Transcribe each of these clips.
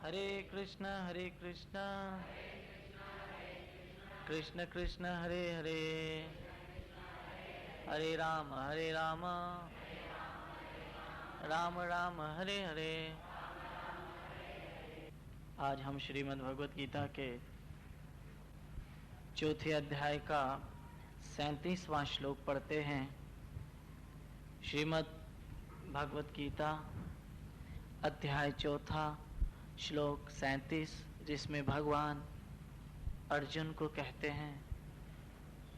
हरे कृष्णा कृष्ण कृष्ण हरे हरे हरे राम राम राम हरे हरे। आज हम श्रीमद् भगवत गीता के चौथे अध्याय का 37वां श्लोक पढ़ते हैं। श्रीमद् भगवत गीता अध्याय चौथा श्लोक 37, जिसमें भगवान अर्जुन को कहते हैं,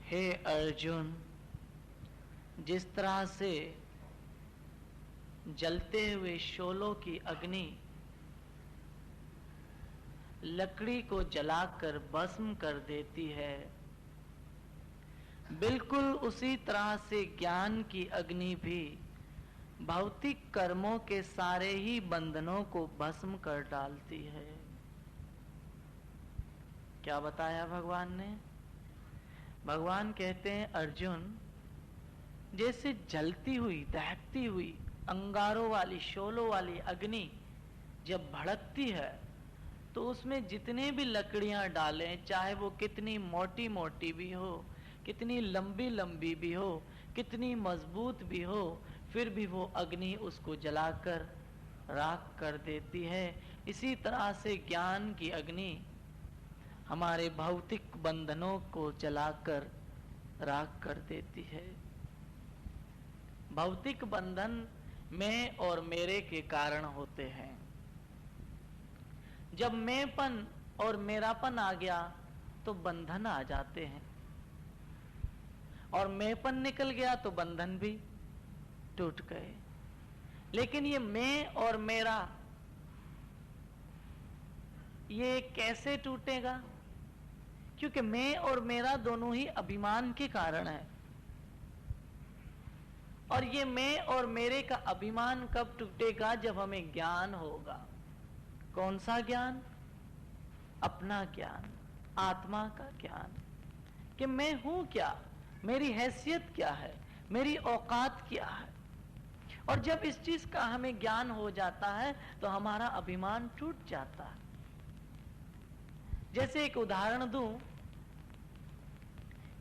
हे अर्जुन, जिस तरह से जलते हुए शोलों की अग्नि लकड़ी को जलाकर भस्म कर देती है, बिल्कुल उसी तरह से ज्ञान की अग्नि भी भौतिक कर्मों के सारे ही बंधनों को भस्म कर डालती है। क्या बताया भगवान ने? भगवान कहते हैं, अर्जुन, जैसे जलती हुई दहकती हुई अंगारों वाली शोलों वाली अग्नि जब भड़कती है तो उसमें जितने भी लकड़ियां डालें, चाहे वो कितनी मोटी मोटी भी हो, कितनी लंबी लंबी भी हो, कितनी मजबूत भी हो, फिर भी वो अग्नि उसको जलाकर राख कर देती है। इसी तरह से ज्ञान की अग्नि हमारे भौतिक बंधनों को जलाकर राख कर देती है। भौतिक बंधन मैं और मेरे के कारण होते हैं। जब मैंपन और मेरापन आ गया तो बंधन आ जाते हैं, और मैंपन निकल गया तो बंधन भी टूट गए। लेकिन ये मैं और मेरा, ये कैसे टूटेगा? क्योंकि मैं और मेरा दोनों ही अभिमान के कारण है। और ये मैं और मेरे का अभिमान कब टूटेगा? जब हमें ज्ञान होगा। कौन सा ज्ञान? अपना ज्ञान, आत्मा का ज्ञान, कि मैं हूं क्या, मेरी हैसियत क्या है, मेरी औकात क्या है। और जब इस चीज का हमें ज्ञान हो जाता है तो हमारा अभिमान टूट जाता है। जैसे एक उदाहरण दूं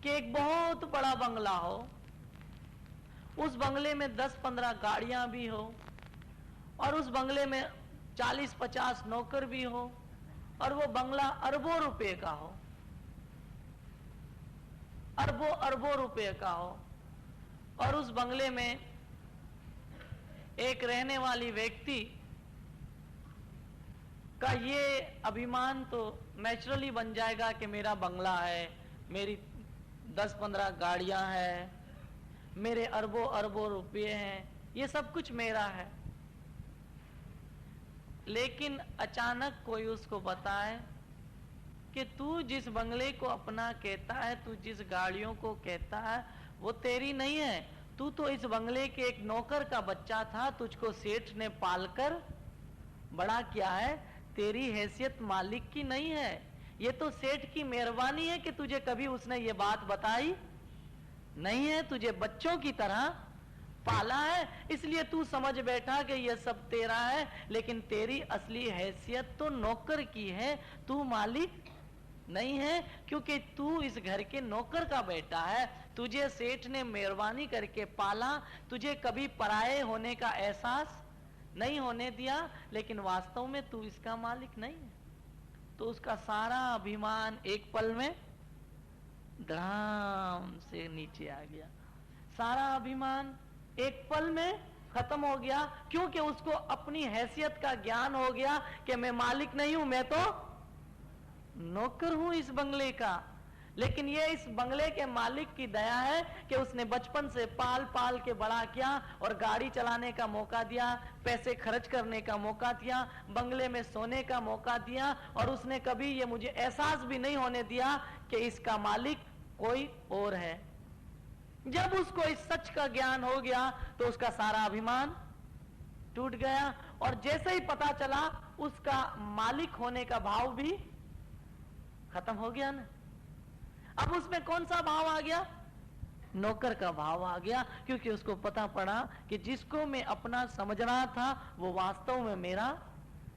कि एक बहुत बड़ा बंगला हो, उस बंगले में 10-15 गाड़ियां भी हो, और उस बंगले में 40-50 नौकर भी हो, और वो बंगला अरबों रुपए का हो, अरबों रुपए का हो, और उस बंगले में एक रहने वाली व्यक्ति का ये अभिमान तो नेचुरली बन जाएगा कि मेरा बंगला है, मेरी 10-15 गाड़ियां हैं, मेरे अरबों रुपए हैं, ये सब कुछ मेरा है। लेकिन अचानक कोई उसको बताए कि तू जिस बंगले को अपना कहता है, तू जिस गाड़ियों को कहता है, वो तेरी नहीं है। तू तो इस बंगले के एक नौकर का बच्चा था, तुझको सेठ ने पालकर बड़ा किया है, तेरी हैसियत मालिक की नहीं है। ये तो सेठ की मेहरबानी है कि तुझे कभी उसने ये बात बताई नहीं है, तुझे बच्चों की तरह पाला है, इसलिए तू समझ बैठा कि ये सब तेरा है। लेकिन तेरी असली हैसियत तो नौकर की है, तू मालिक नहीं है, क्योंकि तू इस घर के नौकर का बेटा है। तुझे सेठ ने मेहरबानी करके पाला, तुझे कभी पराये होने का एहसास नहीं होने दिया, लेकिन वास्तव में तू इसका मालिक नहीं है। तो उसका सारा अभिमान एक पल में धड़ाम से नीचे आ गया। सारा अभिमान एक पल में खत्म हो गया, क्योंकि उसको अपनी हैसियत का ज्ञान हो गया कि मैं मालिक नहीं हूं, मैं तो नौकर हूं इस बंगले का। लेकिन ये इस बंगले के मालिक की दया है कि उसने बचपन से पाल पाल के बड़ा किया, और गाड़ी चलाने का मौका दिया, पैसे खर्च करने का मौका दिया, बंगले में सोने का मौका दिया, और उसने कभी ये मुझे एहसास भी नहीं होने दिया कि इसका मालिक कोई और है। जब उसको इस सच का ज्ञान हो गया तो उसका सारा अभिमान टूट गया, और जैसे ही पता चला उसका मालिक होने का भाव भी खत्म हो गया ना। अब उसमें कौन सा भाव आ गया? नौकर का भाव आ गया, क्योंकि उसको पता पड़ा कि जिसको मैं अपना समझ रहा था वो वास्तव में मेरा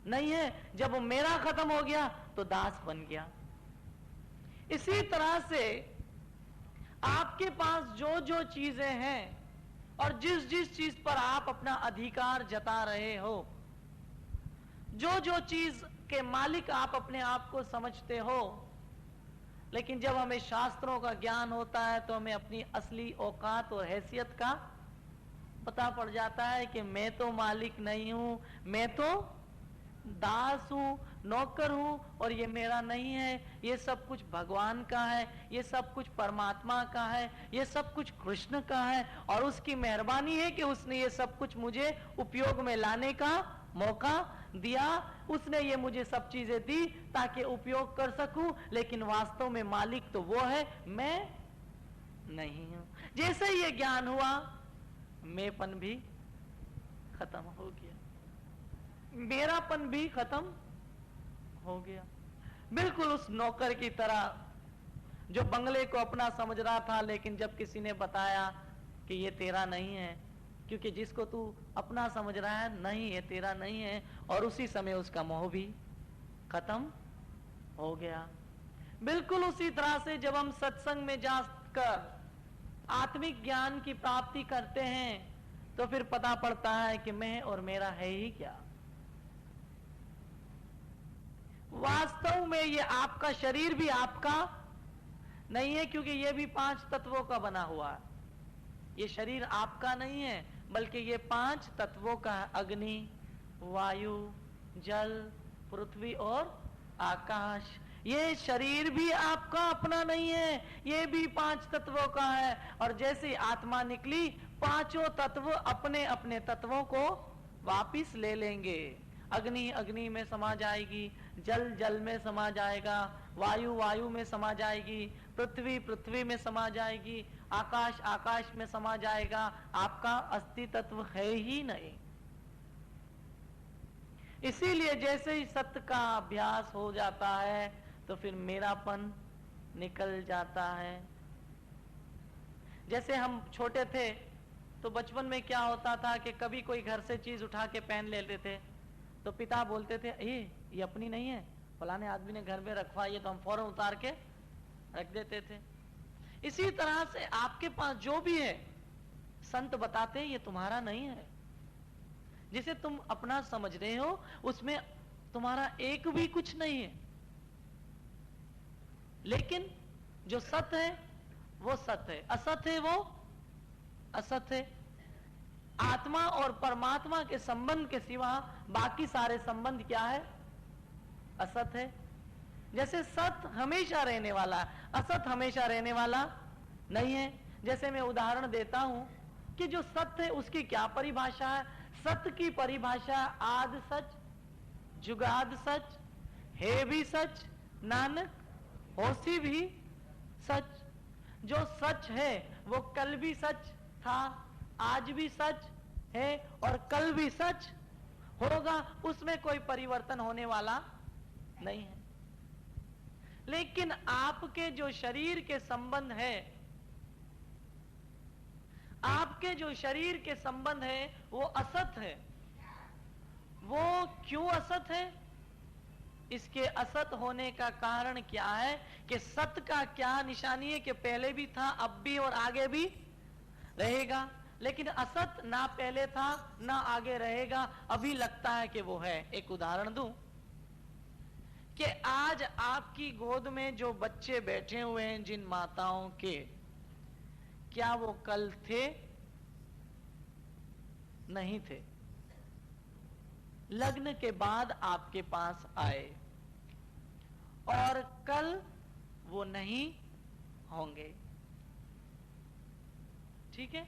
नहीं है। जब वो मेरा खत्म हो गया तो दास बन गया। इसी तरह से आपके पास जो जो चीजें हैं और जिस जिस चीज पर आप अपना अधिकार जता रहे हो, जो जो चीज के मालिक आप अपने आप को समझते हो, लेकिन जब हमें शास्त्रों का ज्ञान होता है तो हमें अपनी असली औकात और हैसियत का पता पड़ जाता है कि मैं तो मालिक नहीं हूं, मैं तो दास हूं, नौकर हूं, और ये मेरा नहीं है, ये सब कुछ भगवान का है, ये सब कुछ परमात्मा का है, ये सब कुछ कृष्ण का है, और उसकी मेहरबानी है कि उसने ये सब कुछ मुझे उपयोग में लाने का मौका दिया। उसने ये मुझे सब चीजें दी ताकि उपयोग कर सकूं, लेकिन वास्तव में मालिक तो वो है, मैं नहीं हूं। जैसे ये ज्ञान हुआ, मैंपन भी खत्म हो गया, मेरापन भी खत्म हो गया। बिल्कुल उस नौकर की तरह जो बंगले को अपना समझ रहा था, लेकिन जब किसी ने बताया कि ये तेरा नहीं है, क्योंकि जिसको तू अपना समझ रहा है नहीं, ये तेरा नहीं है, और उसी समय उसका मोह भी खत्म हो गया। बिल्कुल उसी तरह से जब हम सत्संग में जाकर आत्मिक ज्ञान की प्राप्ति करते हैं तो फिर पता पड़ता है कि मैं और मेरा है ही क्या। वास्तव में ये आपका शरीर भी आपका नहीं है, क्योंकि ये भी 5 तत्वों का बना हुआ है। ये शरीर आपका नहीं है, बल्कि ये 5 तत्वों का है, अग्नि, वायु, जल, पृथ्वी और आकाश। ये शरीर भी आपका अपना नहीं है, ये भी 5 तत्वों का है। और जैसे आत्मा निकली, पांचों तत्व अपने अपने तत्वों को वापिस ले लेंगे। अग्नि अग्नि में समा जाएगी, जल जल में समा जाएगा, वायु वायु में समा जाएगी, पृथ्वी पृथ्वी में समा जाएगी, आकाश आकाश में समा जाएगा। आपका अस्तित्व है ही नहीं। इसीलिए जैसे ही सत्य का अभ्यास हो जाता है तो फिर मेरापन निकल जाता है। जैसे हम छोटे थे तो बचपन में क्या होता था कि कभी कोई घर से चीज उठा के पहन लेते थे तो पिता बोलते थे ये अपनी नहीं है, फलाने आदमी ने घर में रखवाई है, तो हम फौरन उतार के रख देते थे। इसी तरह से आपके पास जो भी है संत बताते हैं ये तुम्हारा नहीं है। जिसे तुम अपना समझ रहे हो उसमें तुम्हारा एक भी कुछ नहीं है, लेकिन जो सत्य है वो सत्य है, असत है वो असत है। आत्मा और परमात्मा के संबंध के सिवा बाकी सारे संबंध क्या है? असत है। जैसे सत्य हमेशा रहने वाला, असत हमेशा रहने वाला नहीं है। जैसे मैं उदाहरण देता हूं कि जो सत्य है उसकी क्या परिभाषा है? सत्य की परिभाषा आद सच, जुगाद सच, है भी सच, नानक होसी भी सच। जो सच है वो कल भी सच था, आज भी सच है और कल भी सच होगा, उसमें कोई परिवर्तन होने वाला नहीं है। लेकिन आपके जो शरीर के संबंध है, आपके जो शरीर के संबंध है वो असत है। वो क्यों असत है? इसके असत होने का कारण क्या है कि सत्य का क्या निशानी है कि पहले भी था, अब भी और आगे भी रहेगा। लेकिन असत ना पहले था ना आगे रहेगा, अभी लगता है कि वो है। एक उदाहरण दूं कि आज आपकी गोद में जो बच्चे बैठे हुए हैं जिन माताओं के, क्या वो कल थे? नहीं थे। लग्न के बाद आपके पास आए और कल वो नहीं होंगे। ठीक है,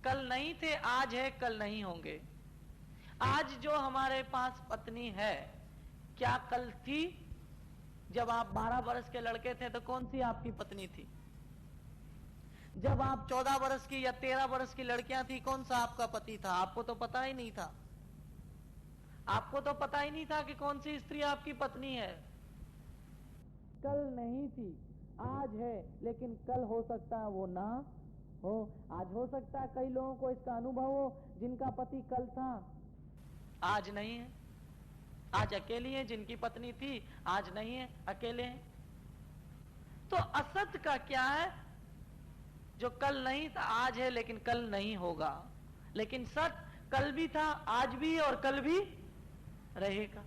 कल नहीं थे, आज है, कल नहीं होंगे। आज जो हमारे पास पत्नी है, क्या कल थी? जब आप 12 वर्ष के लड़के थे तो कौन सी आपकी पत्नी थी? जब आप 14 वर्ष की या 13 वर्ष की लड़कियां थी, कौन सा आपका पति था? आपको तो पता ही नहीं था। आपको तो पता ही नहीं था कि कौन सी स्त्री आपकी पत्नी है। कल नहीं थी, आज है, लेकिन कल हो सकता है वो ना हो। आज हो सकता है कई लोगों को इसका अनुभव हो जिनका पति कल था, आज नहीं है। आज अकेली हैं, जिनकी पत्नी थी आज नहीं है, अकेले हैं। तो असत का क्या है? जो कल नहीं था आज है, लेकिन कल नहीं होगा। लेकिन सत कल भी था, आज भी है और कल भी रहेगा।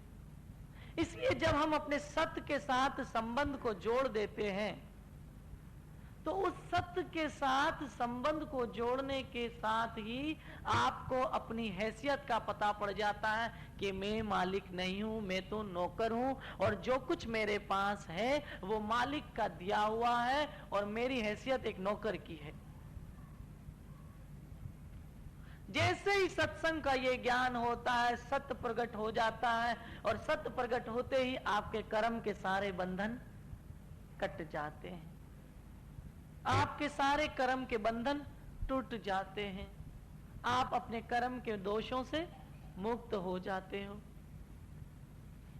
इसलिए जब हम अपने सत्य के साथ संबंध को जोड़ देते हैं, तो उस सत्य के साथ संबंध को जोड़ने के साथ ही आपको अपनी हैसियत का पता पड़ जाता है कि मैं मालिक नहीं हूं, मैं तो नौकर हूं, और जो कुछ मेरे पास है वो मालिक का दिया हुआ है और मेरी हैसियत एक नौकर की है। जैसे ही सत्संग का ये ज्ञान होता है, सत्य प्रकट हो जाता है, और सत्य प्रकट होते ही आपके कर्म के सारे बंधन कट जाते हैं, आपके सारे कर्म के बंधन टूट जाते हैं, आप अपने कर्म के दोषों से मुक्त हो जाते हो।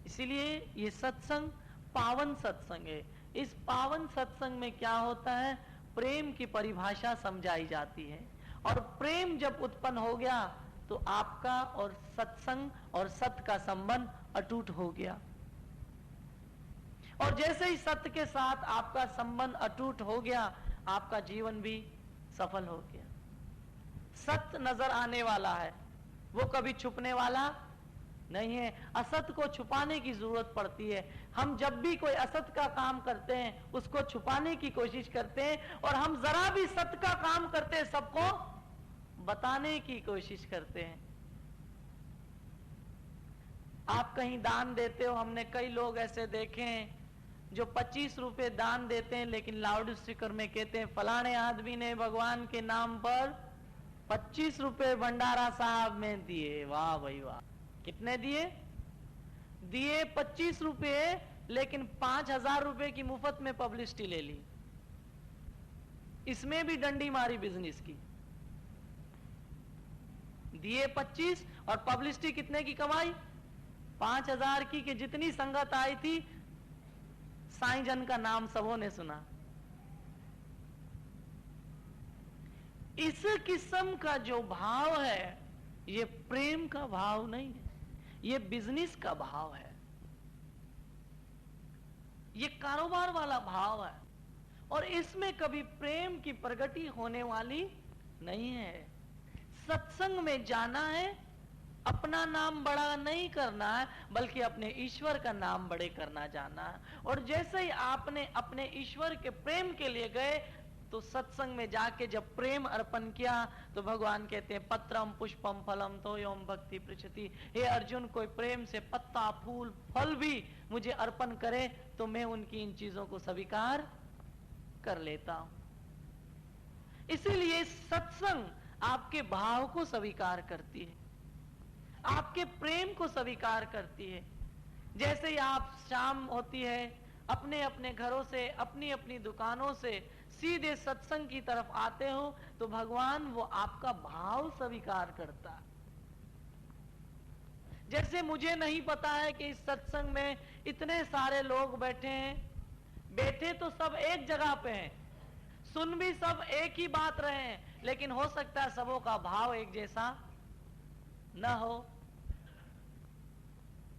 इसीलिए ये सत्संग पावन सत्संग है। इस पावन सत्संग में क्या होता है? प्रेम की परिभाषा समझाई जाती है, और प्रेम जब उत्पन्न हो गया तो आपका और सत्संग और सत्य का संबंध अटूट हो गया। और जैसे ही सत्य के साथ आपका संबंध अटूट हो गया, आपका जीवन भी सफल हो गया। सत्य नजर आने वाला है, वो कभी छुपने वाला नहीं है। असत्य को छुपाने की जरूरत पड़ती है। हम जब भी कोई असत्य का काम करते हैं उसको छुपाने की कोशिश करते हैं, और हम जरा भी सत्य का काम करते हैं सबको बताने की कोशिश करते हैं। आप कहीं दान देते हो, हमने कई लोग ऐसे देखे हैं जो 25 रुपए दान देते हैं, लेकिन लाउड स्पीकर में कहते हैं फलाने आदमी ने भगवान के नाम पर 25 रुपए भंडारा साहब में दिए। वाह भाई वाह! कितने दिए? दिए 25 रुपए, लेकिन 5,000 रुपए की मुफ्त में पब्लिसिटी ले ली। इसमें भी डंडी मारी बिजनेस की। दिए 25 और पब्लिसिटी कितने की कमाई? 5,000 की। कि जितनी संगत आई थी साईं जन का नाम सबों ने सुना। इस किस्म का जो भाव है, ये प्रेम का भाव नहीं है, ये बिजनेस का भाव है, ये कारोबार वाला भाव है, और इसमें कभी प्रेम की प्रगति होने वाली नहीं है। सत्संग में जाना है, अपना नाम बड़ा नहीं करना है, बल्कि अपने ईश्वर का नाम बड़े करना जाना है। और जैसे ही आपने अपने ईश्वर के प्रेम के लिए गए, तो सत्संग में जाके जब प्रेम अर्पण किया, तो भगवान कहते हैं पत्रम पुष्पम फलम तो योम भक्ति पृछति। हे अर्जुन, कोई प्रेम से पत्ता फूल फल भी मुझे अर्पण करे तो मैं उनकी इन चीजों को स्वीकार कर लेता हूं। इसीलिए सत्संग आपके भाव को स्वीकार करती है, आपके प्रेम को स्वीकार करती है। जैसे ही आप शाम होती है, अपने अपने घरों से, अपनी अपनी दुकानों से सीधे सत्संग की तरफ आते हो, तो भगवान वो आपका भाव स्वीकार करता है। जैसे मुझे नहीं पता है कि इस सत्संग में इतने सारे लोग बैठे हैं, बैठे तो सब एक जगह पे हैं, सुन भी सब एक ही बात रहे हैं, लेकिन हो सकता है सबों का भाव एक जैसा न हो।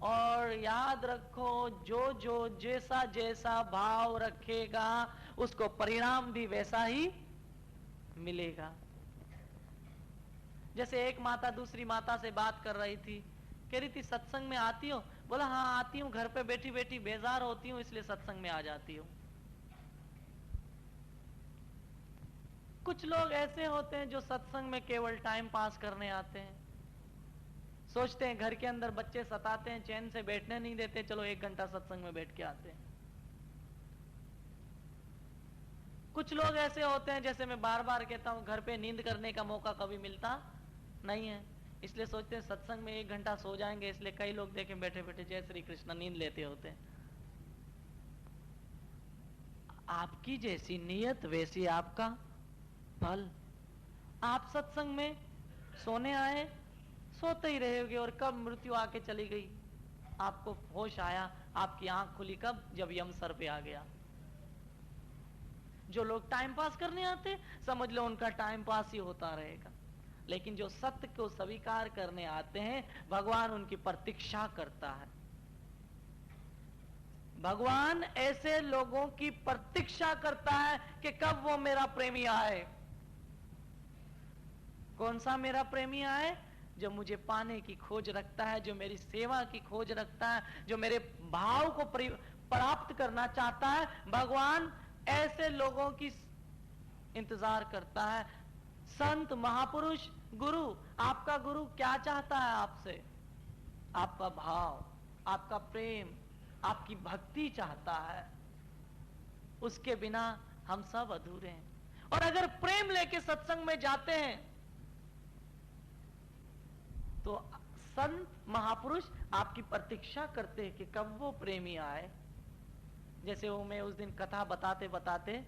और याद रखो, जो जो जैसा जैसा भाव रखेगा उसको परिणाम भी वैसा ही मिलेगा। जैसे एक माता दूसरी माता से बात कर रही थी, कह रही थी सत्संग में आती हो? बोला हाँ आती हूँ, घर पे बैठी बैठी बेजार होती हूँ इसलिए सत्संग में आ जाती हूँ। कुछ लोग ऐसे होते हैं जो सत्संग में केवल टाइम पास करने आते हैं, सोचते हैं घर के अंदर बच्चे सताते हैं, चैन से बैठने नहीं देते, चलो 1 घंटा सत्संग में बैठ के आते हैं। कुछ लोग ऐसे होते हैं, जैसे मैं बार बार कहता हूं, घर पे नींद करने का मौका कभी मिलता नहीं है, इसलिए सोचते हैं सत्संग में 1 घंटा सो जाएंगे, इसलिए कई लोग देखें बैठे बैठे जय श्री कृष्ण नींद लेते होते हैं। आपकी जैसी नीयत वैसी आपका फल। आप सत्संग में सोने आए, सोते ही रहोगे, और कब मृत्यु आके चली गई आपको होश आया, आपकी आंख खुली कब? जब यम सर पे आ गया। जो लोग टाइम पास करने आते, समझ लो उनका टाइम पास ही होता रहेगा, लेकिन जो सत्य को स्वीकार करने आते हैं, भगवान उनकी प्रतीक्षा करता है। भगवान ऐसे लोगों की प्रतीक्षा करता है कि कब वो मेरा प्रेमी आए। कौन सा मेरा प्रेमी आए? जो मुझे पाने की खोज रखता है, जो मेरी सेवा की खोज रखता है, जो मेरे भाव को प्राप्त करना चाहता है। भगवान ऐसे लोगों की इंतजार करता है। संत, महापुरुष, गुरु, आपका गुरु क्या चाहता है आपसे? आपका भाव, आपका प्रेम, आपकी भक्ति चाहता है। उसके बिना हम सब अधूरे हैं। और अगर प्रेम लेके सत्संग में जाते हैं तो संत, महापुरुष आपकी प्रतीक्षा करते हैं कि कब वो प्रेमी आए। जैसे वो मैं उस दिन कथा बताते बताते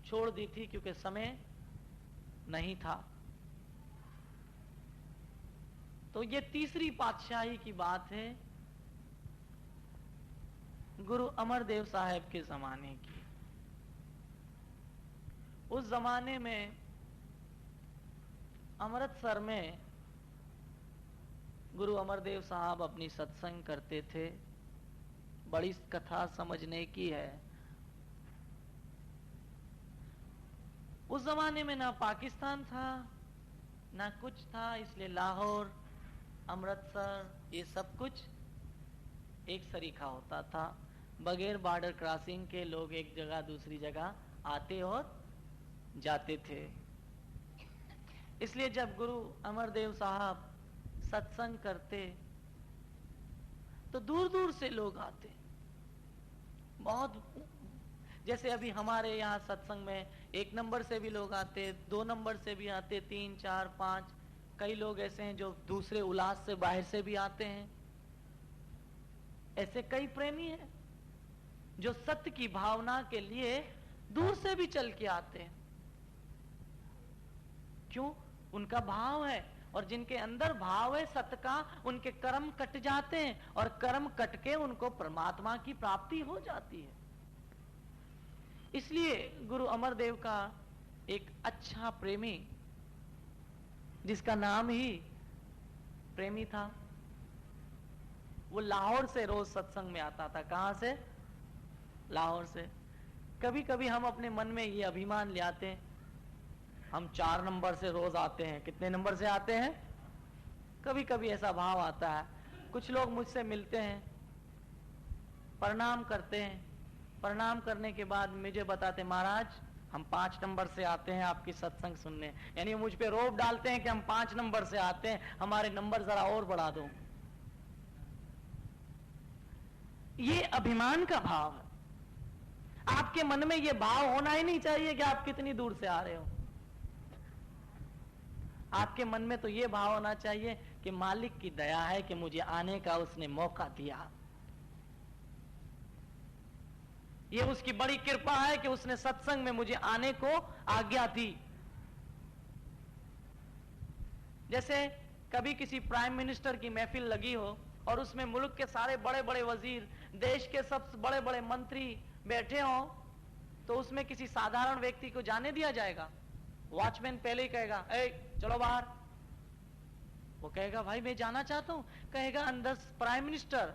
छोड़ दी थी क्योंकि समय नहीं था। तो ये तीसरी पातशाही की बात है, गुरु अमरदेव साहब के जमाने की। उस जमाने में अमृतसर में गुरु अमरदेव साहब अपनी सत्संग करते थे। बड़ी कथा समझने की है। उस जमाने में ना पाकिस्तान था ना कुछ था, इसलिए लाहौर, अमृतसर, ये सब कुछ एक सरीखा होता था। बगैर बॉर्डर क्रॉसिंग के लोग एक जगह दूसरी जगह आते और जाते थे। इसलिए जब गुरु अमरदेव साहब सत्संग करते तो दूर दूर से लोग आते, बहुत। जैसे अभी हमारे यहाँ सत्संग में 1 नंबर से भी लोग आते, 2 नंबर से भी आते, 3, 4, 5। कई लोग ऐसे हैं जो दूसरे उल्लास से बाहर से भी आते हैं। ऐसे कई प्रेमी हैं जो सत्य की भावना के लिए दूर से भी चल के आते हैं। क्यों? उनका भाव है, और जिनके अंदर भाव है सत्य का, उनके कर्म कट जाते हैं, और कर्म कट के उनको परमात्मा की प्राप्ति हो जाती है। इसलिए गुरु अमरदेव का एक अच्छा प्रेमी, जिसका नाम ही प्रेमी था, वो लाहौर से रोज सत्संग में आता था। कहां से? लाहौर से। कभी कभी हम अपने मन में ये अभिमान ले आते हैं, हम 4 नंबर से रोज आते हैं। कितने नंबर से आते हैं? कभी कभी ऐसा भाव आता है। कुछ लोग मुझसे मिलते हैं, प्रणाम करते हैं, प्रणाम करने के बाद मुझे बताते, महाराज हम 5 नंबर से आते हैं आपकी सत्संग सुनने। यानी मुझ पे रोब डालते हैं कि हम 5 नंबर से आते हैं, हमारे नंबर जरा और बढ़ा दो। ये अभिमान का भाव है। आपके मन में ये भाव होना ही नहीं चाहिए कि आप कितनी दूर से आ रहे हो। आपके मन में तो ये भाव होना चाहिए कि मालिक की दया है कि मुझे आने का उसने मौका दिया। ये उसकी बड़ी कृपा है कि उसने सत्संग में मुझे आने को आज्ञा दी। जैसे कभी किसी प्राइम मिनिस्टर की महफिल लगी हो और उसमें मुल्क के सारे बड़े बड़े वजीर, देश के सब बड़े बड़े मंत्री बैठे हों, तो उसमें किसी साधारण व्यक्ति को जाने दिया जाएगा? वॉचमैन पहले ही कहेगा, ए चलो बाहर। वो कहेगा भाई मैं जाना चाहता हूं। कहेगा अंदर प्राइम मिनिस्टर,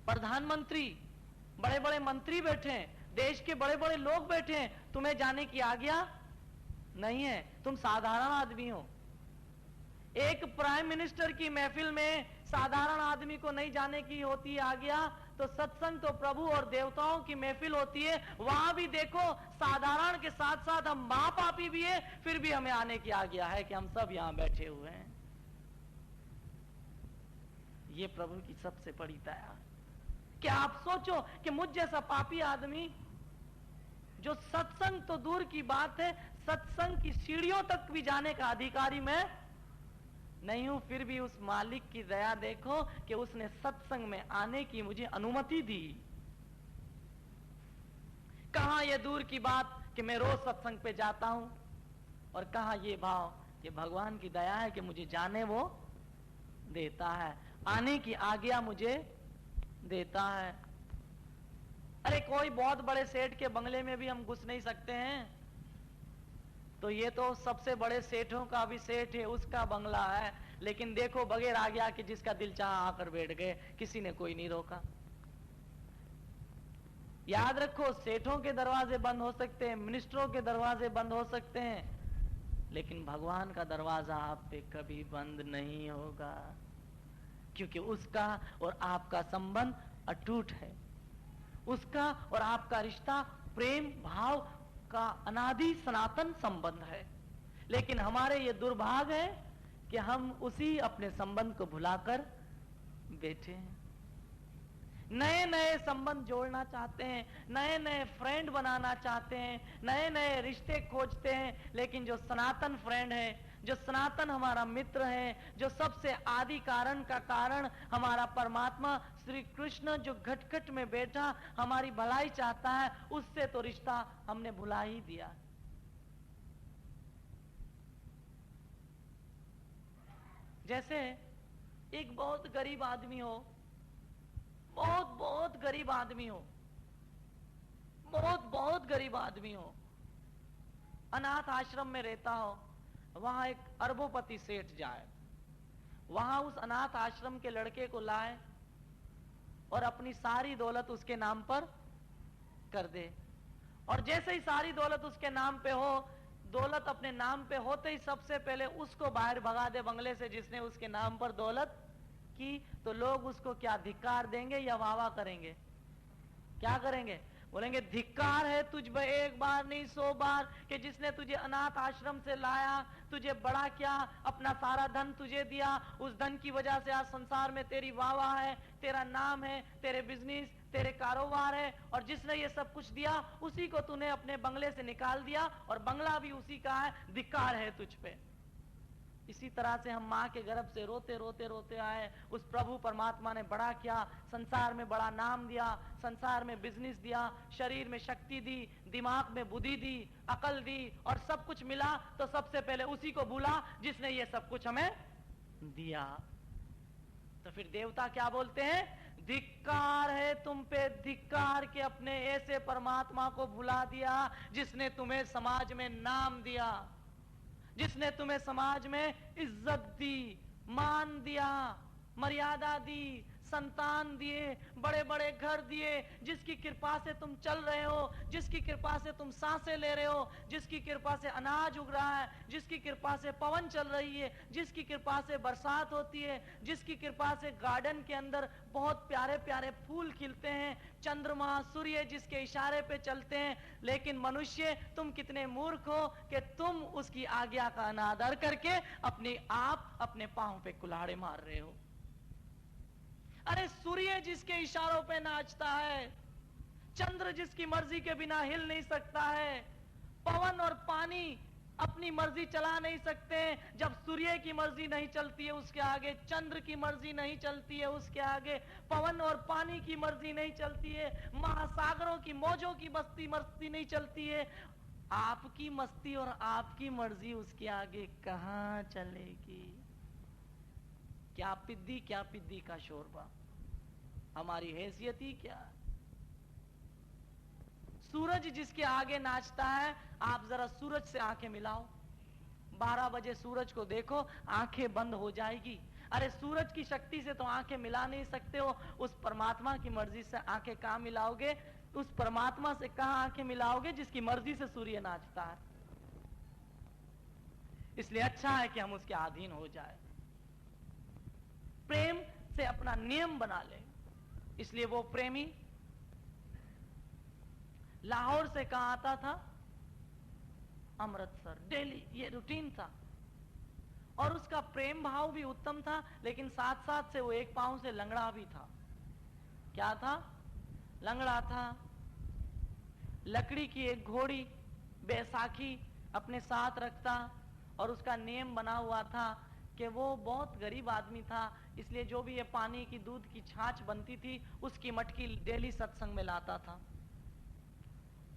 प्रधानमंत्री, बड़े बड़े मंत्री बैठे हैं, देश के बड़े बड़े लोग बैठे हैं, तुम्हें जाने की आज्ञा नहीं है, तुम साधारण आदमी हो। एक प्राइम मिनिस्टर की महफिल में साधारण आदमी को नहीं जाने की होती आज्ञा, तो सत्संग तो प्रभु और देवताओं की महफिल होती है, वहां भी देखो साधारण के साथ साथ हम महापापी भी है, फिर भी हमें आने की आज्ञा है कि हम सब यहां बैठे हुए हैं। ये प्रभु की सबसे बड़ी दया। क्या आप सोचो कि मुझ जैसा पापी आदमी, जो सत्संग तो दूर की बात है, सत्संग की सीढ़ियों तक भी जाने का अधिकारी मैं नहीं हूं, फिर भी उस मालिक की दया देखो कि उसने सत्संग में आने की मुझे अनुमति दी। कहां यह दूर की बात कि मैं रोज सत्संग पे जाता हूं, और कहां ये भाव कि भगवान की दया है कि मुझे जाने वो देता है, आने की आज्ञा मुझे देता है। अरे कोई बहुत बड़े सेठ के बंगले में भी हम घुस नहीं सकते हैं, तो ये तो सबसे बड़े सेठों का भी सेठ है, उसका बंगला है, लेकिन देखो बगैर आज्ञा कि जिसका दिल चाहा आकर बैठ गए, किसी ने कोई नहीं रोका। याद रखो, सेठों के दरवाजे बंद हो सकते हैं, मिनिस्टरों के दरवाजे बंद हो सकते हैं, लेकिन भगवान का दरवाजा आप पे कभी बंद नहीं होगा, क्योंकि उसका और आपका संबंध अटूट है। उसका और आपका रिश्ता प्रेम भाव का अनादि सनातन संबंध है। लेकिन हमारे ये दुर्भाग्य है कि हम उसी अपने संबंध को भुलाकर बैठे हैं। नए नए संबंध जोड़ना चाहते हैं, नए नए फ्रेंड बनाना चाहते हैं, नए नए रिश्ते खोजते हैं, लेकिन जो सनातन फ्रेंड है, जो सनातन हमारा मित्र है, जो सबसे आदि कारण का कारण हमारा परमात्मा श्री कृष्ण जो घट घट में बैठा हमारी भलाई चाहता है, उससे तो रिश्ता हमने भुला ही दिया। जैसे एक बहुत गरीब आदमी हो, बहुत बहुत गरीब आदमी हो, बहुत बहुत गरीब आदमी हो, अनाथ आश्रम में रहता हो, वहां एक अरबोपति सेठ जाए, वहां उस अनाथ आश्रम के लड़के को लाए और अपनी सारी दौलत उसके नाम पर कर दे। और जैसे ही सारी दौलत उसके नाम पे हो, दौलत अपने नाम पे होते ही सबसे पहले उसको बाहर भगा दे बंगले से, जिसने उसके नाम पर दौलत की, तो लोग उसको क्या धिक्कार देंगे या वाह करेंगे? क्या करेंगे? बोलेंगे धिक्कार है तुझ पे एक बार नहीं 100 बार, कि जिसने तुझे अनाथ आश्रम से लाया, तुझे बड़ा क्या, अपना सारा धन तुझे दिया, उस धन की वजह से आज संसार में तेरी वाह है, तेरा नाम है, तेरे बिजनेस, तेरे कारोबार है, और जिसने ये सब कुछ दिया उसी को तूने अपने बंगले से निकाल दिया, और बंगला भी उसी का है, धिक्कार है तुझ पे। इसी तरह से हम माँ के गर्भ से रोते रोते रोते आए, उस प्रभु परमात्मा ने बड़ा किया, संसार में बड़ा नाम दिया, संसार में बिजनेस दिया, शरीर में शक्ति दी, दिमाग में बुद्धि दी, अकल दी, और सब कुछ मिला, तो सबसे पहले उसी को भूला जिसने ये सब कुछ हमें दिया। तो फिर देवता क्या बोलते हैं? धिक्कार है तुम पे, धिक्कार के अपने ऐसे परमात्मा को भुला दिया जिसने तुम्हें समाज में नाम दिया, जिसने तुम्हें समाज में इज्जत दी, मान दिया, मर्यादा दी, संतान दिए, बड़े बड़े घर दिए, जिसकी कृपा से तुम चल रहे हो, जिसकी कृपा से तुम सांसें ले रहे हो, जिसकी कृपा से अनाज उग रहा है, जिसकी कृपा से पवन चल रही है, जिसकी कृपा से बरसात होती है, जिसकी कृपा से गार्डन के अंदर बहुत प्यारे प्यारे फूल खिलते हैं, चंद्रमा सूर्य जिसके इशारे पे चलते हैं। लेकिन मनुष्य तुम कितने मूर्ख हो कि तुम उसकी आज्ञा का अनादर करके अपने आप अपने पांव पे कुल्हाड़े मार रहे हो। अरे सूर्य जिसके इशारों पे नाचता है, चंद्र जिसकी मर्जी के बिना हिल नहीं सकता है, पवन और पानी अपनी मर्जी चला नहीं सकते। जब सूर्य की मर्जी नहीं चलती है उसके आगे, चंद्र की मर्जी नहीं चलती है उसके आगे, पवन और पानी की मर्जी नहीं चलती है, महासागरों की मौजों की मस्ती नहीं चलती है, आपकी मस्ती और आपकी मर्जी उसके आगे कहां चलेगी? क्या पिद्दी का शोरबा, हमारी हैसियत ही क्या। सूरज जिसके आगे नाचता है, आप जरा सूरज से आंखें मिलाओ, 12 बजे सूरज को देखो, आंखें बंद हो जाएगी। अरे सूरज की शक्ति से तो आंखें मिला नहीं सकते हो, उस परमात्मा की मर्जी से आंखें कहां मिलाओगे? उस परमात्मा से कहां आंखें मिलाओगे जिसकी मर्जी से सूर्य नाचता है? इसलिए अच्छा है कि हम उसके अधीन हो जाए, प्रेम से अपना नियम बना ले। इसलिए वो प्रेमी लाहौर से कहां आता था? अमृतसर, डेली, ये रूटीन था। और उसका प्रेम भाव भी उत्तम था, लेकिन साथ साथ से वो एक पांव से लंगड़ा भी था। क्या था? लंगड़ा था। लकड़ी की एक घोड़ी बैसाखी अपने साथ रखता, और उसका नियम बना हुआ था कि वो बहुत गरीब आदमी था, इसलिए जो भी ये पानी की दूध की छाछ बनती थी उसकी मटकी डेली सत्संग में लाता था,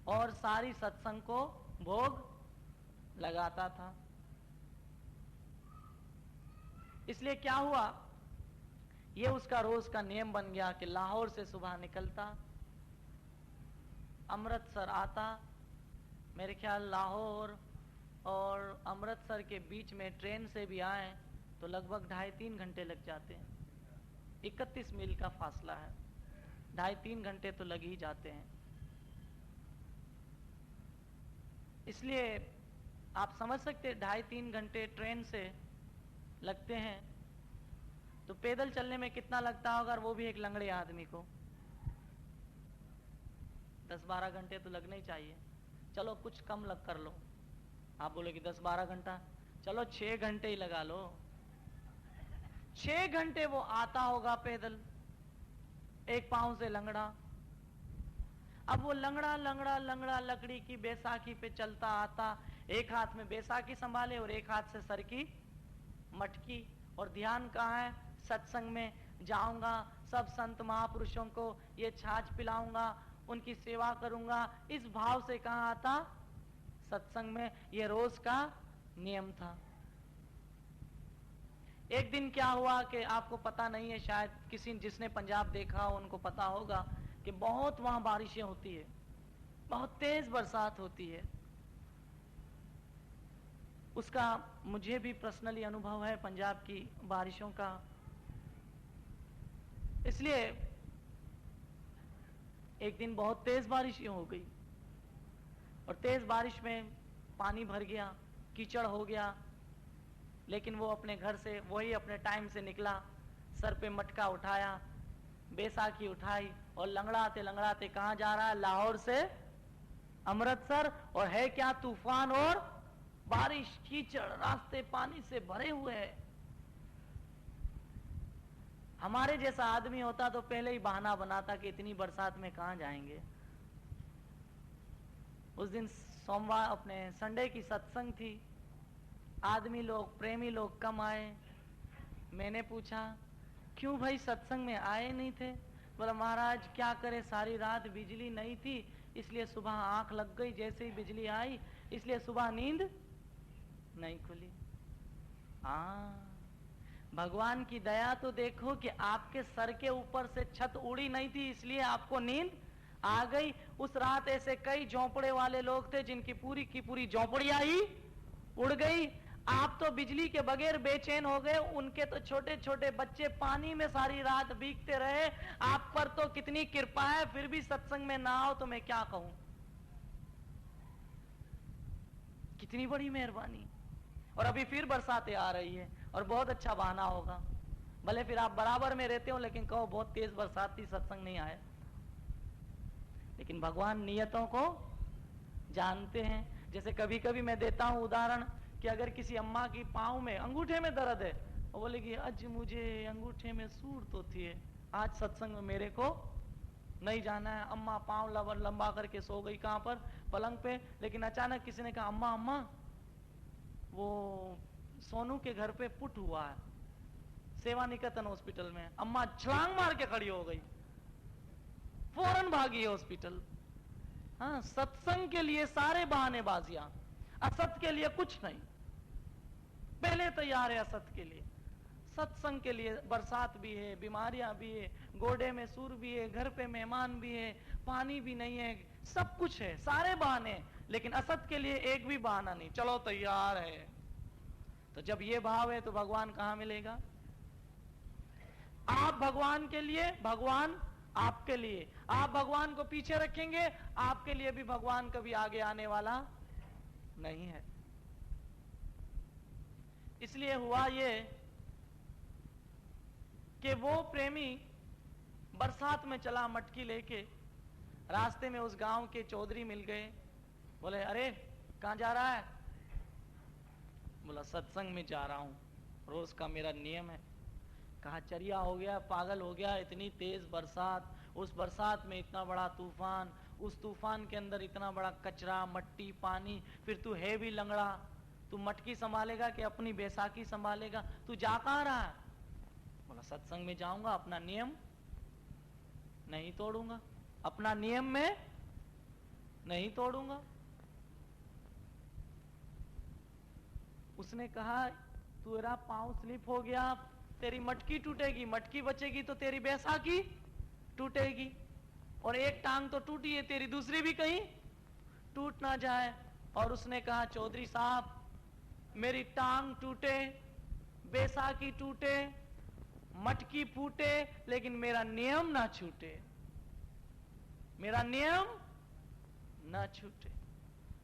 और सारी सत्संग को भोग लगाता था। इसलिए क्या हुआ, ये उसका रोज का नियम बन गया कि लाहौर से सुबह निकलता, अमृतसर आता। मेरे ख्याल लाहौर और अमृतसर के बीच में ट्रेन से भी आए तो लगभग 2.5-3 घंटे लग जाते हैं। 31 मील का फासला है, 2.5-3 घंटे तो लग ही जाते हैं। इसलिए आप समझ सकते 2.5-3 घंटे ट्रेन से लगते हैं, तो पैदल चलने में कितना लगता होगा, और वो भी एक लंगड़े आदमी को 10-12 घंटे तो लगने ही चाहिए। चलो कुछ कम लग कर लो, आप बोले कि 10-12 घंटा, चलो 6 घंटे ही लगा लो। 6 घंटे वो आता होगा पैदल, एक पांव से लंगड़ा। अब वो लंगड़ा लंगड़ा लंगड़ा लकड़ी की बैसाखी पे चलता आता, एक हाथ में बैसाखी संभाले और एक हाथ से सर की मटकी, और ध्यान कहाँ है, सत्संग में जाऊंगा, सब संत महापुरुषों को ये छाछ पिलाऊंगा, उनकी सेवा करूंगा, इस भाव से कहाँ आता, सत्संग में। ये रोज का नियम था। एक दिन क्या हुआ कि आपको पता नहीं है, शायद किसी जिसने पंजाब देखा हो उनको पता होगा कि बहुत वहां बारिशें होती है, बहुत तेज बरसात होती है। उसका मुझे भी पर्सनली अनुभव है पंजाब की बारिशों का। इसलिए एक दिन बहुत तेज बारिश हो गई, और तेज बारिश में पानी भर गया, कीचड़ हो गया, लेकिन वो अपने घर से वही अपने टाइम से निकला, सर पे मटका उठाया, बैसाखी उठाई, और लंगड़ाते कहां जा रहा है, लाहौर से अमृतसर। और है क्या तूफान और बारिश, कीचड़, रास्ते पानी से भरे हुए हैं। हमारे जैसा आदमी होता तो पहले ही बहाना बनाता कि इतनी बरसात में कहां जाएंगे। उस दिन सोमवार अपने संडे की सत्संग थी, आदमी लोग, प्रेमी लोग कम आए। मैंने पूछा क्यों भाई सत्संग में आए नहीं थे? बोला महाराज क्या करे, सारी रात बिजली नहीं थी, इसलिए सुबह आंख लग गई, जैसे ही बिजली आई इसलिए सुबह नींद नहीं खुली। भगवान की दया तो देखो कि आपके सर के ऊपर से छत उड़ी नहीं थी, इसलिए आपको नींद आ गई। उस रात ऐसे कई झोंपड़े वाले लोग थे जिनकी पूरी की पूरी झोंपड़ियां ही उड़ गई। आप तो बिजली के बगैर बेचैन हो गए, उनके तो छोटे छोटे बच्चे पानी में सारी रात भीगते रहे। आप पर तो कितनी कृपा है, फिर भी सत्संग में ना आओ तो मैं क्या कहूं, कितनी बड़ी मेहरबानी। और अभी फिर बरसातें आ रही है और बहुत अच्छा बहाना होगा, भले फिर आप बराबर में रहते हो लेकिन कहो बहुत तेज बरसात थी, सत्संग नहीं आए। लेकिन भगवान नियतों को जानते हैं। जैसे कभी कभी मैं देता हूं उदाहरण कि अगर किसी अम्मा की पांव में, अंगूठे में दर्द है, वो बोलेगी आज मुझे अंगूठे में सूर तो थी, आज सत्संग में मेरे को नहीं जाना है। अम्मा पांव लंबा करके सो गई, कहां पर, पलंग पे। लेकिन अचानक किसी ने कहा अम्मा अम्मा वो सोनू के घर पे पुट हुआ है, सेवा निकेतन हॉस्पिटल में। अम्मा छलांग मार के खड़ी हो गई, फौरन भागी हॉस्पिटल। हाँ, सत्संग के लिए सारे बहानेबाजियां, असत के लिए कुछ नहीं, पहले तैयार है असत के लिए। सत्संग के लिए बरसात भी है, बीमारियां भी है, गोडे में सूर भी है, घर पे मेहमान भी है, पानी भी नहीं है, सब कुछ है, सारे बहाने। लेकिन असत के लिए एक भी बहाना नहीं, चलो तैयार है। तो जब ये भाव है तो भगवान कहां मिलेगा? आप भगवान के लिए, भगवान आपके लिए। आप भगवान को पीछे रखेंगे, आपके लिए भी भगवान कभी आगे आने वाला नहीं है। इसलिए हुआ ये कि वो प्रेमी बरसात में चला मटकी लेके, रास्ते में उस गांव के चौधरी मिल गए। बोले अरे कहां जा रहा है? बोला सत्संग में जा रहा हूं, रोज का मेरा नियम है। कहा चरिया हो गया, पागल हो गया, इतनी तेज बरसात, उस बरसात में इतना बड़ा तूफान, उस तूफान के अंदर इतना बड़ा कचरा, मट्टी, पानी, फिर तू है भी लंगड़ा, तू मटकी संभालेगा कि अपनी बैसाखी संभालेगा? तू जा कहां रहा है? बोला सत्संग में जाऊंगा, अपना नियम नहीं तोड़ूंगा, अपना नियम में नहीं तोड़ूंगा। उसने कहा तेरा पांव स्लिप हो गया, तेरी मटकी टूटेगी, मटकी बचेगी तो तेरी बैसाखी टूटेगी, और एक टांग तो टूटी है तेरी, दूसरी भी कहीं टूट ना जाए। और उसने कहा चौधरी साहब मेरी टांग टूटे, बैसाखी टूटे, मटकी फूटे, लेकिन मेरा नियम ना छूटे, मेरा नियम ना छूटे।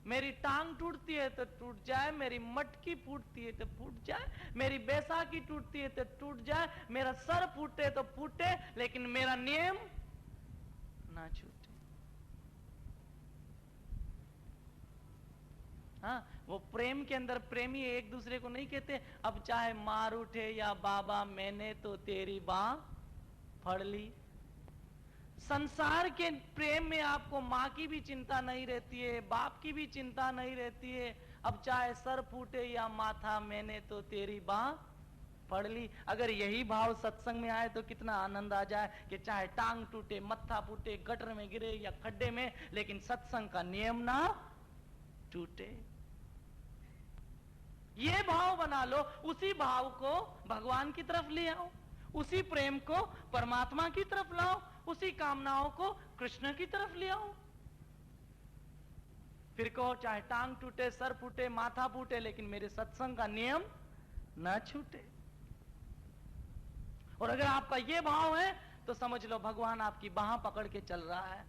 मेरी टांग टूटती है तो टूट जाए, मेरी मटकी फूटती है तो फूट जाए, मेरी बैसाखी टूटती है तो टूट जाए, मेरा सर फूटे तो फूटे, लेकिन मेरा नियम ना छूटे। हाँ, वो प्रेम के अंदर प्रेमी एक दूसरे को नहीं कहते अब चाहे मार उठे या बाबा मैंने तो तेरी बाह फड़ ली। संसार के प्रेम में आपको माँ की भी चिंता नहीं रहती है, बाप की भी चिंता नहीं रहती है, अब चाहे सर फूटे या माथा मैंने तो तेरी बाह पढ़ ली। अगर यही भाव सत्संग में आए तो कितना आनंद आ जाए कि चाहे टांग टूटे, मत्था फूटे, गटर में गिरे या खड्डे में, लेकिन सत्संग का नियम ना टूटे। ये भाव बना लो, उसी भाव को भगवान की तरफ ले आओ, उसी प्रेम को परमात्मा की तरफ लाओ, उसी कामनाओं को कृष्ण की तरफ ले आओ। फिर कहो चाहे टांग टूटे, सर फूटे, माथा फूटे, लेकिन मेरे सत्संग का नियम ना छूटे। और अगर आपका यह भाव है तो समझ लो भगवान आपकी बाह पकड़ के चल रहा है,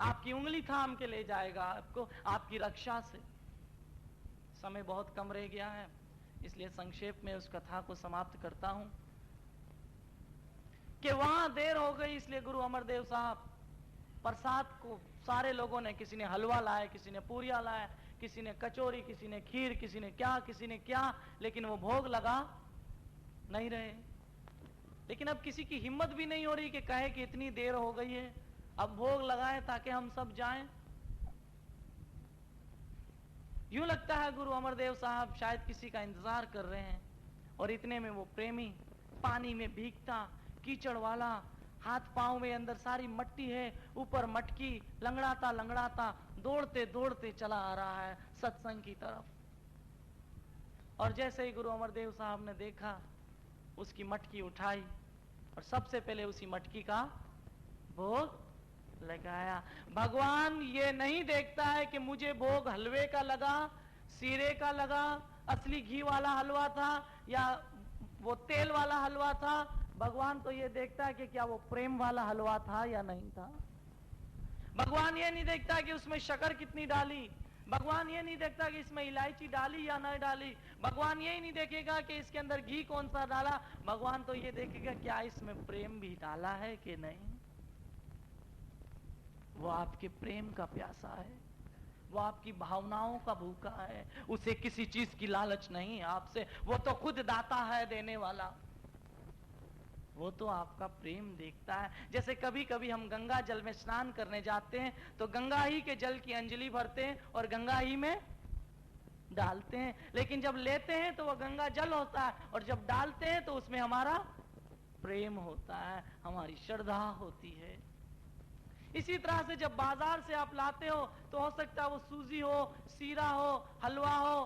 आपकी उंगली थाम के ले जाएगा आपको, आपकी रक्षा से। समय बहुत कम रह गया है, इसलिए संक्षेप में उस कथा को समाप्त करता हूं कि वहां देर हो गई, इसलिए गुरु अमरदेव साहब प्रसाद को सारे लोगों ने, किसी ने हलवा लाया, किसी ने पूरिया लाया, किसी ने कचौरी, किसी ने खीर, किसी ने क्या, लेकिन वो भोग लगा नहीं रहे। लेकिन अब किसी की हिम्मत भी नहीं हो रही कि कहे कि इतनी देर हो गई है, अब भोग लगाएं ताकि हम सब जाएं। यूं लगता है गुरु अमरदेव साहब शायद किसी का इंतजार कर रहे हैं, और इतने में वो प्रेमी पानी में भीगता, कीचड़ वाला, हाथ पांव में अंदर सारी मट्टी है, ऊपर मटकी, लंगड़ाता लंगड़ाता दौड़ते दौड़ते चला आ रहा है सत्संग की तरफ। और जैसे ही गुरु अमरदेव साहब ने देखा, उसकी मटकी उठाई और सबसे पहले उसी मटकी का भोग लगाया। भगवान ये नहीं देखता है कि मुझे भोग हलवे का लगा, सीरे का लगा, असली घी वाला हलवा था या वो तेल वाला हलवा था। भगवान तो ये देखता है कि क्या वो प्रेम वाला हलवा था या नहीं था। भगवान ये नहीं देखता कि उसमें शक्कर कितनी डाली, भगवान ये नहीं देखता कि इसमें इलायची डाली या नहीं डाली, भगवान ये नहीं देखेगा कि इसके अंदर घी कौन सा डाला। भगवान तो ये देखेगा क्या इसमें प्रेम भी डाला है कि नहीं। वो आपके प्रेम का प्यासा है, वो आपकी भावनाओं का भूखा है, उसे किसी चीज की लालच नहीं आपसे, वो तो खुद दाता है, देने वाला। वो तो आपका प्रेम देखता है। जैसे कभी कभी हम गंगा जल में स्नान करने जाते हैं तो गंगा ही के जल की अंजलि भरते हैं और गंगा ही में डालते हैं, लेकिन जब लेते हैं तो वह गंगा जल होता है, और जब डालते हैं तो उसमें हमारा प्रेम होता है, हमारी श्रद्धा होती है। इसी तरह से जब बाजार से आप लाते हो तो हो सकता है वो सूजी हो, सीरा हो, हलवा हो,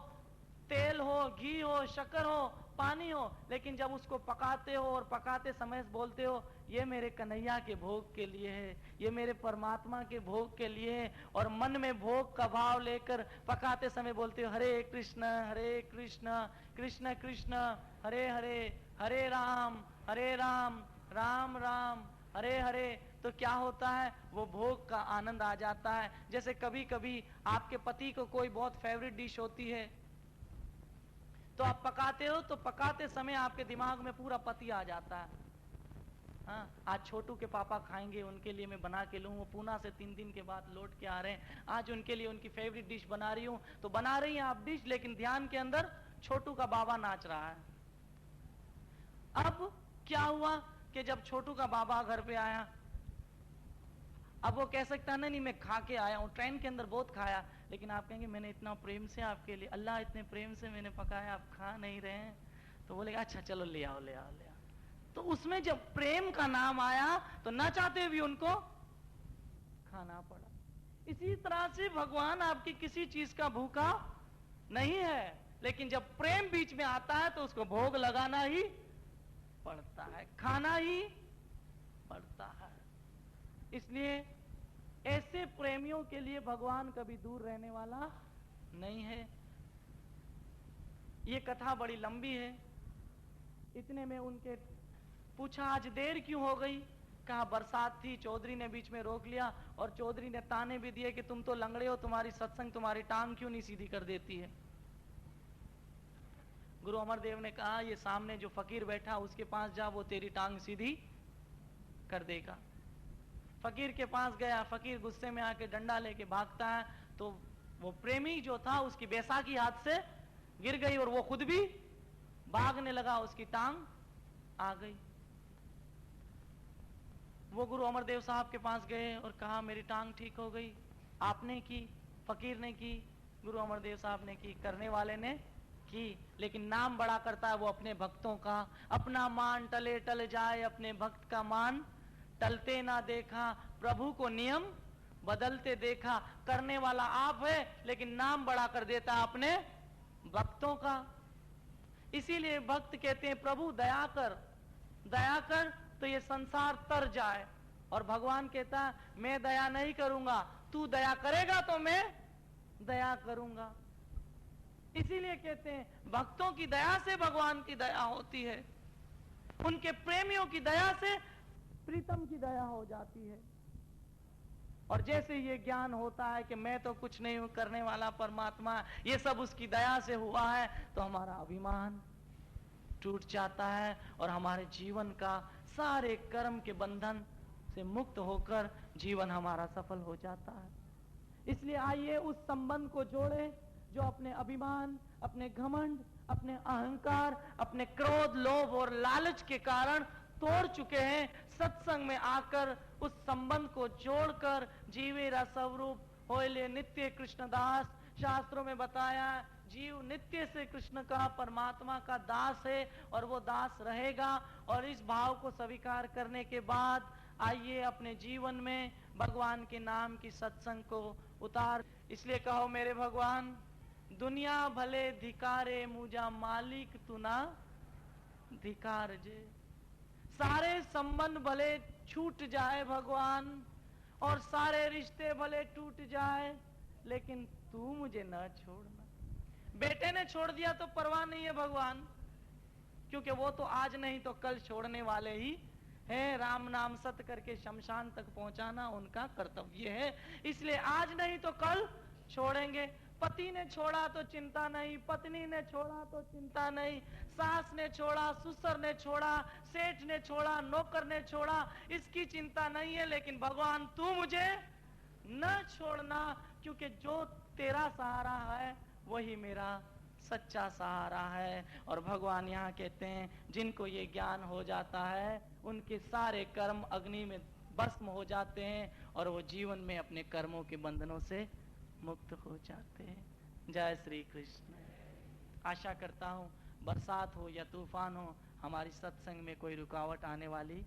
तेल हो, घी हो, शक्कर हो, पानी हो, लेकिन जब उसको पकाते हो और पकाते समय बोलते हो ये मेरे कन्हैया के भोग के लिए है, ये मेरे परमात्मा के भोग के लिए है, और मन में भोग का भाव लेकर पकाते समय बोलते हो हरे कृष्ण कृष्ण कृष्ण हरे हरे, हरे राम राम राम हरे हरे, तो क्या होता है वो भोग का आनंद आ जाता है। जैसे कभी कभी आपके पति को कोई बहुत फेवरेट डिश होती है तो आप पकाते हो, तो पकाते समय आपके दिमाग में पूरा पति आ जाता है। हाँ, आज छोटू के पापा खाएंगे, उनके लिए मैं बना के लूं, वो पूना से 3 दिन के बाद लौट के आ रहे हैं, आज उनके लिए उनकी फेवरेट डिश बना रही हूं। तो बना रही हैं आप डिश, लेकिन ध्यान के अंदर छोटू का बाबा नाच रहा है। अब क्या हुआ कि जब छोटू का बाबा घर पे आया, अब वो कह सकता है नहीं मैं खा के आया हूं, ट्रेन के अंदर बहुत खाया, लेकिन आप कहेंगे मैंने इतना प्रेम से आपके लिए, अल्लाह इतने प्रेम से मैंने पकाया, आप खा नहीं रहे हैं, तो बोलेगा अच्छा चलो ले आओ ले आओ ले आओ। तो उसमें जब प्रेम का नाम आया तो ना चाहते भी उनको खाना पड़ा। इसी तरह से भगवान आपकी किसी चीज का भूखा नहीं है, लेकिन जब प्रेम बीच में आता है तो उसको भोग लगाना ही पड़ता है, खाना ही पड़ता है। इसलिए ऐसे प्रेमियों के लिए भगवान कभी दूर रहने वाला नहीं है। ये कथा बड़ी लंबी है, इतने में उनके पूछा आज देर क्यों हो गई, कहा बरसात थी, चौधरी ने बीच में रोक लिया और चौधरी ने ताने भी दिए कि तुम तो लंगड़े हो, तुम्हारी सत्संग तुम्हारी टांग क्यों नहीं सीधी कर देती है। गुरु अमरदेव ने कहा ये सामने जो फकीर बैठा उसके पास जा, वो तेरी टांग सीधी कर देगा। फकीर के पास गया, फकीर गुस्से में आके डंडा लेके भागता है, तो वो प्रेमी जो था उसकी बैसाखी हाथ से गिर गई और वो खुद भी भागने लगा, उसकी टांग आ गई। वो गुरु अमरदेव साहब के पास गए और कहा मेरी टांग ठीक हो गई। आपने की? फकीर ने की? गुरु अमरदेव साहब ने की? करने वाले ने की, लेकिन नाम बड़ा करता है वो अपने भक्तों का। अपना मान टले टल जाए, अपने भक्त का मान टलते ना देखा, प्रभु को नियम बदलते देखा। करने वाला आप है, लेकिन नाम बड़ा कर देता है अपने भक्तों का। इसीलिए भक्त कहते हैं प्रभु दया कर, दया कर तो ये संसार तर जाए। और भगवान कहता है मैं दया नहीं करूंगा, तू दया करेगा तो मैं दया करूंगा। इसीलिए कहते हैं भक्तों की दया से भगवान की दया होती है, उनके प्रेमियों की दया से प्रीतम की दया हो जाती है। और जैसे ये ज्ञान होता है कि मैं तो कुछ नहीं हूं, करने वाला परमात्मा, ये सब उसकी दया से हुआ है, तो हमारा अभिमान टूट जाता है और हमारे जीवन का सारे कर्म के बंधन से मुक्त होकर जीवन हमारा सफल हो जाता है। इसलिए आइए उस संबंध को जोड़े जो अपने अभिमान, अपने घमंड, अपने अहंकार, अपने क्रोध, लोभ और लालच के कारण तोड़ चुके हैं। सत्संग में आकर उस संबंध को जोड़कर जीवेरा स्वरूप होइले नित्य कृष्णदास। शास्त्रों में बताया जीव नित्य से कृष्ण का, परमात्मा का दास है और वो दास रहेगा। और इस भाव को स्वीकार करने के बाद आइए अपने जीवन में भगवान के नाम की सत्संग को उतार। इसलिए कहो मेरे भगवान दुनिया भले धिकारे, मुझा मालिक तू ना धिकार जे। सारे संबंध भले छूट जाए भगवान, और सारे रिश्ते भले टूट जाए, लेकिन तू मुझे न छोड़ना। बेटे ने छोड़ दिया तो परवाह नहीं है भगवान, क्योंकि वो तो आज नहीं तो कल छोड़ने वाले ही है। राम नाम सत करके शमशान तक पहुंचाना उनका कर्तव्य है, इसलिए आज नहीं तो कल छोड़ेंगे। पति ने छोड़ा तो चिंता नहीं, पत्नी ने छोड़ा तो चिंता नहीं, सास ने छोड़ा, ससुर ने छोड़ा, सेठ ने छोड़ा, नौकर ने छोड़ा, इसकी चिंता नहीं है। लेकिन भगवान तू मुझे न छोड़ना, क्योंकि जो तेरा सहारा है वही मेरा सच्चा सहारा है। और भगवान यहाँ कहते हैं जिनको ये ज्ञान हो जाता है उनके सारे कर्म अग्नि में भस्म हो जाते हैं और वो जीवन में अपने कर्मों के बंधनों से मुक्त हो जाते हैं। जय श्री कृष्ण। आशा करता हूँ बरसात हो या तूफान हो, हमारी सत्संग में कोई रुकावट आने वाली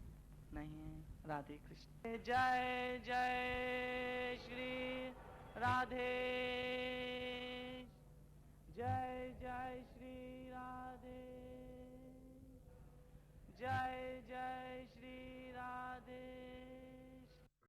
नहीं है। राधे कृष्ण। जय जय श्री राधे, जय जय श्री राधे, जय